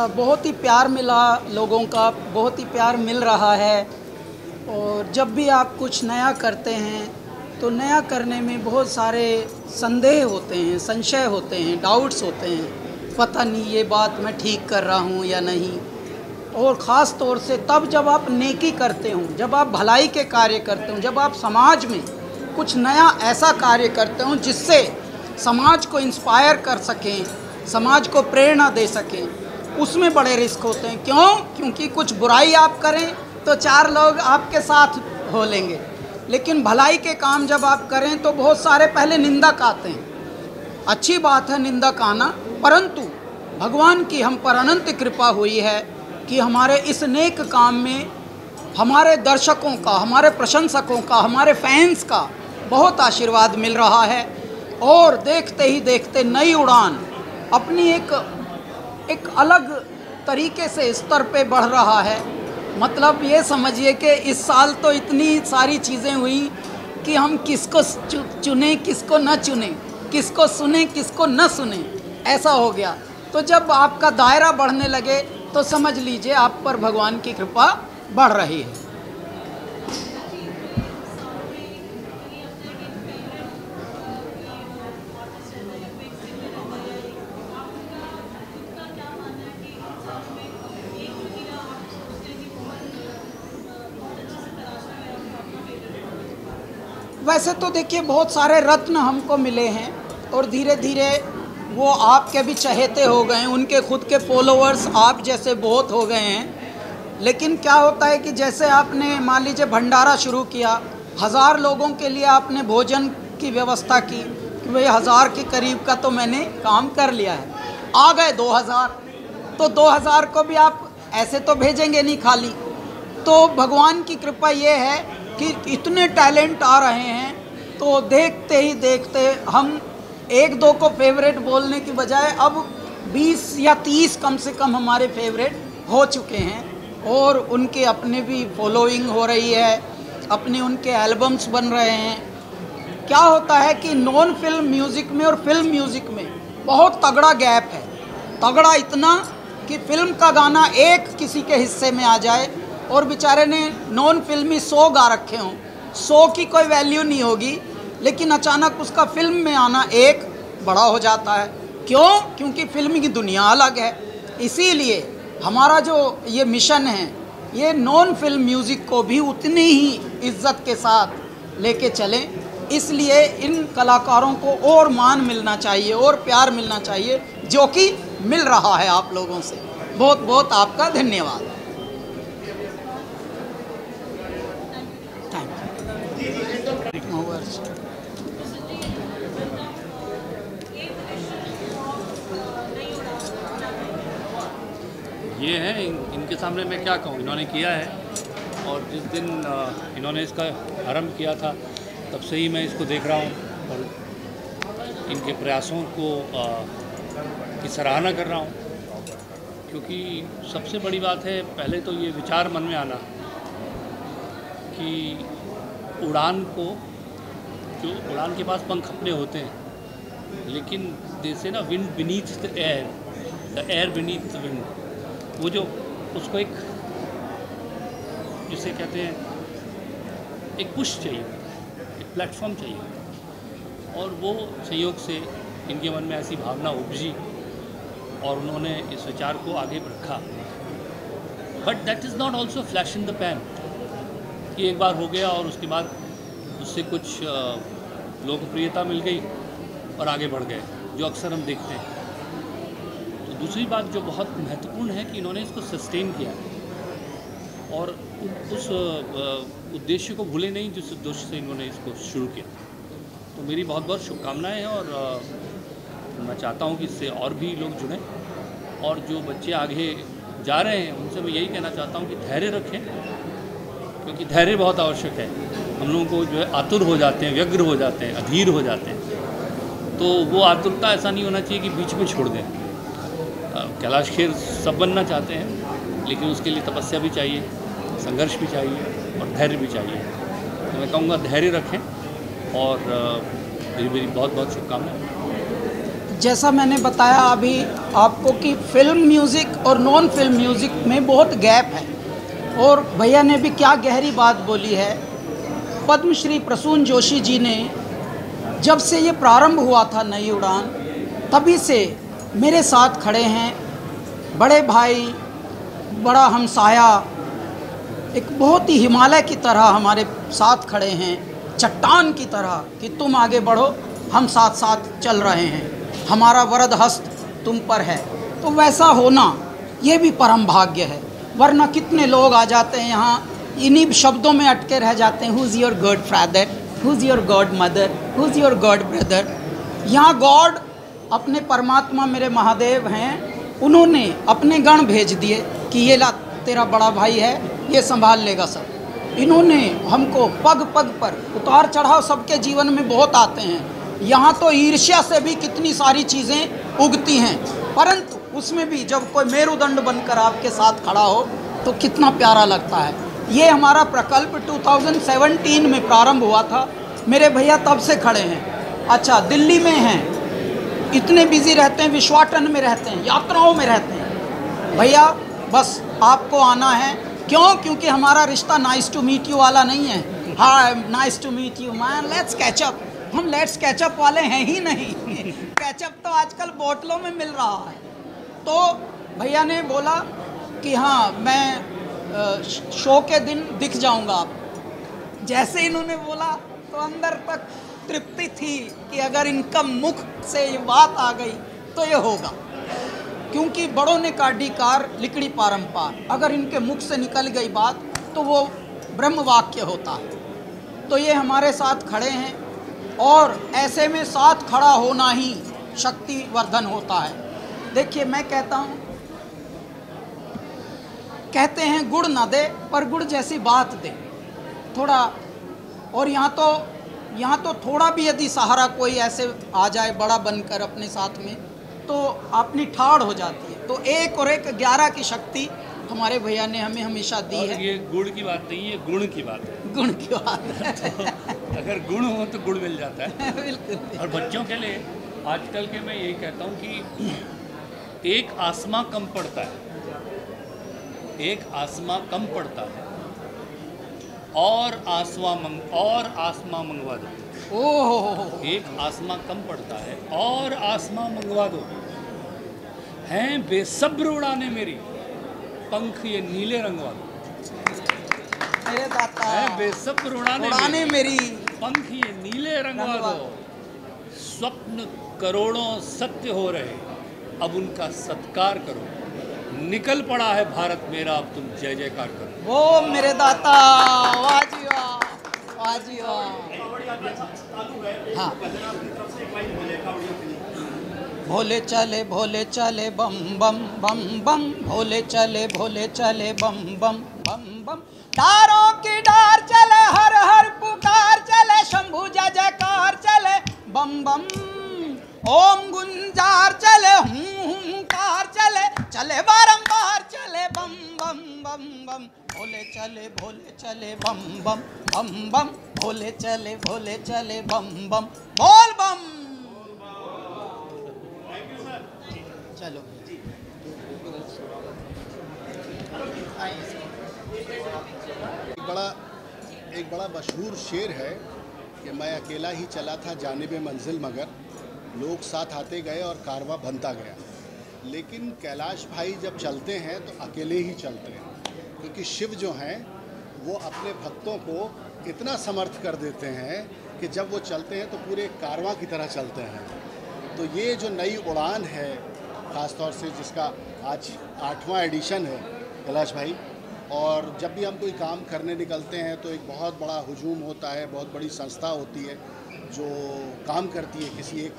बहुत ही प्यार मिला लोगों का, बहुत ही प्यार मिल रहा है। और जब भी आप कुछ नया करते हैं तो नया करने में बहुत सारे संदेह होते हैं, संशय होते हैं, डाउट्स होते हैं, पता नहीं ये बात मैं ठीक कर रहा हूँ या नहीं। और ख़ास तौर से तब जब आप नेकी करते हो, जब आप भलाई के कार्य करते हो, जब आप समाज में कुछ नया ऐसा कार्य करते हो जिससे समाज को इंस्पायर कर सकें, समाज को प्रेरणा दे सकें, उसमें बड़े रिस्क होते हैं। क्यों? क्योंकि कुछ बुराई आप करें तो 4 लोग आपके साथ हो लेंगे, लेकिन भलाई के काम जब आप करें तो बहुत सारे पहले निंदक आते हैं। अच्छी बात है निंदक आना, परंतु भगवान की हम पर अनंत कृपा हुई है कि हमारे इस नेक काम में हमारे दर्शकों का, हमारे प्रशंसकों का, हमारे फैंस का बहुत आशीर्वाद मिल रहा है। और देखते ही देखते नई उड़ान अपनी एक अलग तरीके से स्तर पे बढ़ रहा है। मतलब ये समझिए कि इस साल तो इतनी सारी चीज़ें हुई कि हम किसको चुने, किसको न चुने, किसको सुने, किसको न सुने, ऐसा हो गया। तो जब आपका दायरा बढ़ने लगे तो समझ लीजिए आप पर भगवान की कृपा बढ़ रही है। वैसे तो देखिए बहुत सारे रत्न हमको मिले हैं और धीरे धीरे वो आपके भी चहेते हो गए हैं, उनके खुद के फॉलोअर्स आप जैसे बहुत हो गए हैं। लेकिन क्या होता है कि जैसे आपने मान लीजिए भंडारा शुरू किया, 1000 लोगों के लिए आपने भोजन की व्यवस्था की कि भाई 1000 के करीब का तो मैंने काम कर लिया है, आ गए 2000, तो 2000 को भी आप ऐसे तो भेजेंगे नहीं खाली। तो भगवान की कृपा ये है कि इतने टैलेंट आ रहे हैं, तो देखते ही देखते हम 1-2 को फेवरेट बोलने की बजाय अब 20 या 30 कम से कम हमारे फेवरेट हो चुके हैं। और उनके अपने भी फॉलोइंग हो रही है, अपने उनके एल्बम्स बन रहे हैं। क्या होता है कि नॉन फिल्म म्यूज़िक में और फिल्म म्यूज़िक में बहुत तगड़ा गैप है। तगड़ा इतना कि फिल्म का गाना एक किसी के हिस्से में आ जाए और बेचारे ने नॉन फिल्मी 100 गा रखे हों, 100 की कोई वैल्यू नहीं होगी, लेकिन अचानक उसका फिल्म में आना एक बड़ा हो जाता है। क्यों? क्योंकि फिल्म की दुनिया अलग है। इसीलिए हमारा जो ये मिशन है, ये नॉन फिल्म म्यूज़िक को भी उतनी ही इज्जत के साथ लेके चलें। इसलिए इन कलाकारों को और मान मिलना चाहिए और प्यार मिलना चाहिए, जो कि मिल रहा है आप लोगों से। बहुत बहुत आपका धन्यवाद। ये है, इनके सामने मैं क्या कहूँ, इन्होंने किया है। और जिस दिन इन्होंने इसका आरंभ किया था तब से ही मैं इसको देख रहा हूँ और इनके प्रयासों को की सराहना कर रहा हूँ। क्योंकि सबसे बड़ी बात है, पहले तो ये विचार मन में आना कि उड़ान को, जो उड़ान के पास पंख अपने होते हैं, लेकिन जैसे ना wind beneath the air beneath the wind, वो जो उसको एक जिसे कहते हैं एक पुश चाहिए, एक प्लेटफॉर्म चाहिए। और वो संयोग से इनके मन में ऐसी भावना उपजी और उन्होंने इस विचार को आगे रखा। But that is not also flash in the pan कि एक बार हो गया और उसके बाद उससे कुछ लोकप्रियता मिल गई और आगे बढ़ गए, जो अक्सर हम देखते हैं। तो दूसरी बात जो बहुत महत्वपूर्ण है कि इन्होंने इसको सस्टेन किया और उस उद्देश्य को भूले नहीं जिस उद्देश्य से इन्होंने इसको शुरू किया। तो मेरी बहुत बहुत शुभकामनाएं हैं और मैं चाहता हूं कि इससे और भी लोग जुड़ें। और जो बच्चे आगे जा रहे हैं उनसे मैं यही कहना चाहता हूं कि धैर्य रखें, क्योंकि धैर्य बहुत आवश्यक है। हम लोगों को जो है आतुर हो जाते हैं, व्यग्र हो जाते हैं, अधीर हो जाते हैं। तो वो आतुरता ऐसा नहीं होना चाहिए कि बीच में छोड़ दें। कैलाश खेर सब बनना चाहते हैं, लेकिन उसके लिए तपस्या भी चाहिए, संघर्ष भी चाहिए और धैर्य भी चाहिए। तो मैं कहूँगा धैर्य रखें और मेरी बहुत बहुत शुभकामनाएं। जैसा मैंने बताया अभी आपको कि फिल्म म्यूज़िक और नॉन फिल्म म्यूज़िक में बहुत गैप है, और भैया ने भी क्या गहरी बात बोली है। पद्मश्री प्रसून जोशी जी ने जब से ये प्रारंभ हुआ था नई उड़ान, तभी से मेरे साथ खड़े हैं, बड़े भाई, बड़ा हमसाया, एक बहुत ही हिमालय की तरह हमारे साथ खड़े हैं, चट्टान की तरह कि तुम आगे बढ़ो, हम साथ साथ चल रहे हैं, हमारा वरद हस्त तुम पर है। तो वैसा होना ये भी परम भाग्य है, वरना कितने लोग आ जाते हैं यहाँ, इन्हीं शब्दों में अटके रह जाते हैं, who is your God father, who is your God mother, who is your God brother. यहाँ गॉड अपने परमात्मा मेरे महादेव हैं, उन्होंने अपने गण भेज दिए कि ये ला तेरा बड़ा भाई है, ये संभाल लेगा सब। इन्होंने हमको पग पग पर उतार चढ़ाव सबके जीवन में बहुत आते हैं। यहाँ तो ईर्ष्या से भी कितनी सारी चीज़ें उगती हैं, परंतु उसमें भी जब कोई मेरुदंड बनकर आपके साथ खड़ा हो तो कितना प्यारा लगता है। ये हमारा प्रकल्प 2017 में प्रारंभ हुआ था, मेरे भैया तब से खड़े हैं। अच्छा, दिल्ली में हैं, इतने बिजी रहते हैं, विश्वाटन में रहते हैं, यात्राओं में रहते हैं। भैया बस आपको आना है, क्यों? क्योंकि हमारा रिश्ता नाइस टू मीट यू वाला नहीं है। Hi nice to meet you man, let's catch up. हम लेट्स कैचअप वाले हैं ही नहीं। कैचअप तो आजकल बोतलों में मिल रहा है। तो भैया ने बोला कि हाँ मैं शो के दिन दिख जाऊंगा आप। जैसे इन्होंने बोला तो अंदर तक तृप्ति थी कि अगर इनका मुख से ये बात आ गई तो ये होगा, क्योंकि बड़ों ने काढ़ी कार लिकड़ी पारंपार, अगर इनके मुख से निकल गई बात तो वो ब्रह्म वाक्य होता है। तो ये हमारे साथ खड़े हैं, और ऐसे में साथ खड़ा होना ही शक्ति वर्धन होता है। देखिए मैं कहता हूँ, कहते हैं गुड़ ना दे पर गुड़ जैसी बात दे थोड़ा, और यहाँ तो थोड़ा भी यदि सहारा कोई ऐसे आ जाए बड़ा बनकर अपने साथ में तो अपनी ठाड़ हो जाती है। तो 1 और 1 11 की शक्ति हमारे भैया ने हमें हमेशा दी है। ये गुड़ की बात नहीं है, गुण की बात है। गुण की बात है। तो अगर गुण हो तो गुड़ मिल जाता है। बिल्कुल। और बच्चों के लिए आजकल के मैं यही कहता हूँ कि एक आसमां कम पड़ता है, एक आसमां कम पड़ता है, और आसमां मंगवा दो। ओह, एक आसमां कम पड़ता है और आसमां मंगवा दो। हैं बेसब्र उड़ाने मेरी, पंख ये नीले रंगवा दो। मेरे दाता, हैं बेसब्र उड़ाने मेरी, पंख ये नीले रंगवा दो। स्वप्न करोड़ों सत्य हो रहे, अब उनका सत्कार करो। निकल पड़ा है भारत मेरा, अब तुम जय जयकार करो। वो मेरे दाता, वाह जी वाह, वाह जी वाह। हाँ, भोले चले बम बम बम बम, भोले चले बम बम बम बम। डारों की डार चले, हर हर पुकार चले, शंभु जय जयकार चले बम बम। ओम गुंजार चले, हुंकार चले, चले बारंबार चले बम बम बम बम। भोले चले बम बम बम बम, भोले चले बम बम, बोल बम। चलो एक बड़ा मशहूर शेर है कि मैं अकेला ही चला था जानिबे मंजिल, मगर लोग साथ आते गए और कारवां बनता गया। लेकिन कैलाश भाई जब चलते हैं तो अकेले ही चलते हैं, क्योंकि शिव जो हैं वो अपने भक्तों को इतना समर्थ कर देते हैं कि जब वो चलते हैं तो पूरे कारवां की तरह चलते हैं। तो ये जो नई उड़ान है, ख़ास तौर से जिसका आज 8वां एडिशन है कैलाश भाई, और जब भी हम कोई काम करने निकलते हैं तो एक बहुत बड़ा हुजूम होता है, बहुत बड़ी संस्था होती है जो काम करती है किसी एक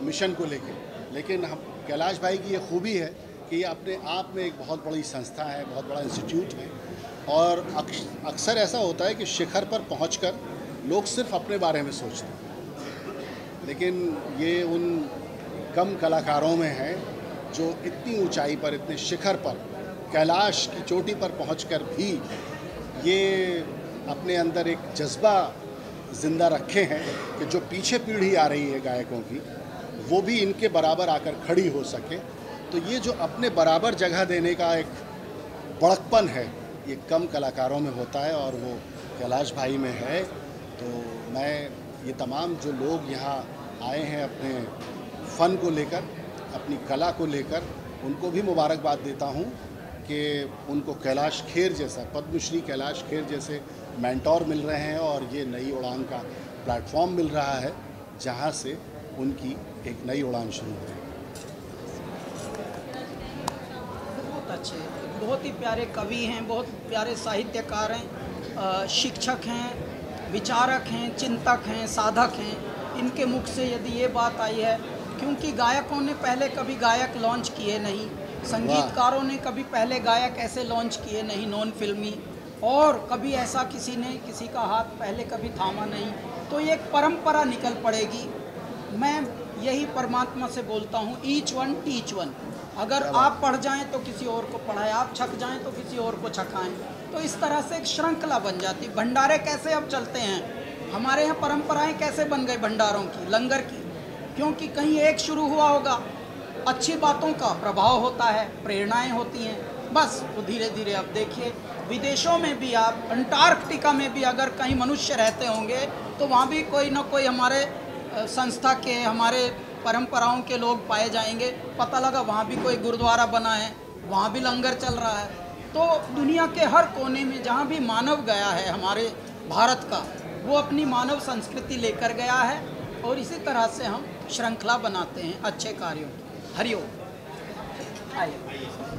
मिशन को लेके। लेकिन हम कैलाश भाई की ये खूबी है कि ये अपने आप में एक बहुत बड़ी संस्था है, बहुत बड़ा इंस्टीट्यूट है, और अक्सर ऐसा होता है कि शिखर पर पहुंचकर लोग सिर्फ अपने बारे में सोचते हैं, लेकिन ये उन कम कलाकारों में है जो इतनी ऊंचाई पर, इतने शिखर पर, कैलाश की चोटी पर पहुंचकर भी ये अपने अंदर एक जज्बा ज़िंदा रखे हैं कि जो पीछे पीढ़ी आ रही है गायकों की, वो भी इनके बराबर आकर खड़ी हो सके। तो ये जो अपने बराबर जगह देने का एक बड़कपन है, ये कम कलाकारों में होता है और वो कैलाश भाई में है। तो मैं ये तमाम जो लोग यहाँ आए हैं अपने फ़न को लेकर, अपनी कला को लेकर, उनको भी मुबारकबाद देता हूँ कि उनको कैलाश खेर जैसा, पद्मश्री कैलाश खेर जैसे मेंटोर मिल रहे हैं और ये नई उड़ान का प्लेटफॉर्म मिल रहा है जहाँ से उनकी एक नई उड़ान शुरू हो रही है। बहुत अच्छे, बहुत ही प्यारे कवि हैं, बहुत प्यारे साहित्यकार हैं, शिक्षक हैं, विचारक हैं, चिंतक हैं, साधक हैं। इनके मुख से यदि ये बात आई है, क्योंकि गायकों ने पहले कभी गायक लॉन्च किए नहीं, संगीतकारों ने कभी पहले गायक ऐसे लॉन्च किए नहीं नॉन फिल्मी, और कभी ऐसा किसी ने किसी का हाथ पहले कभी थामा नहीं। तो ये एक परंपरा निकल पड़ेगी। मैं यही परमात्मा से बोलता हूँ, ईच वन टीच वन। अगर आप पढ़ जाएं तो किसी और को पढ़ाएं, आप छक जाएं तो किसी और को छकाएं। तो इस तरह से एक श्रृंखला बन जाती। भंडारे कैसे अब चलते हैं, हमारे यहाँ परंपराएं कैसे बन गई भंडारों की, लंगर की, क्योंकि कहीं एक शुरू हुआ होगा, अच्छी बातों का प्रभाव होता है, प्रेरणाएं होती हैं, बस वो धीरे धीरे। अब देखिए विदेशों में भी, आप अंटार्कटिका में भी अगर कहीं मनुष्य रहते होंगे तो वहाँ भी कोई ना कोई हमारे संस्था के, हमारे परंपराओं के लोग पाए जाएंगे। पता लगा वहाँ भी कोई गुरुद्वारा बना है, वहाँ भी लंगर चल रहा है। तो दुनिया के हर कोने में जहाँ भी मानव गया है हमारे भारत का, वो अपनी मानव संस्कृति लेकर गया है, और इसी तरह से हम श्रृंखला बनाते हैं अच्छे कार्यों की। हरिओम। आइए।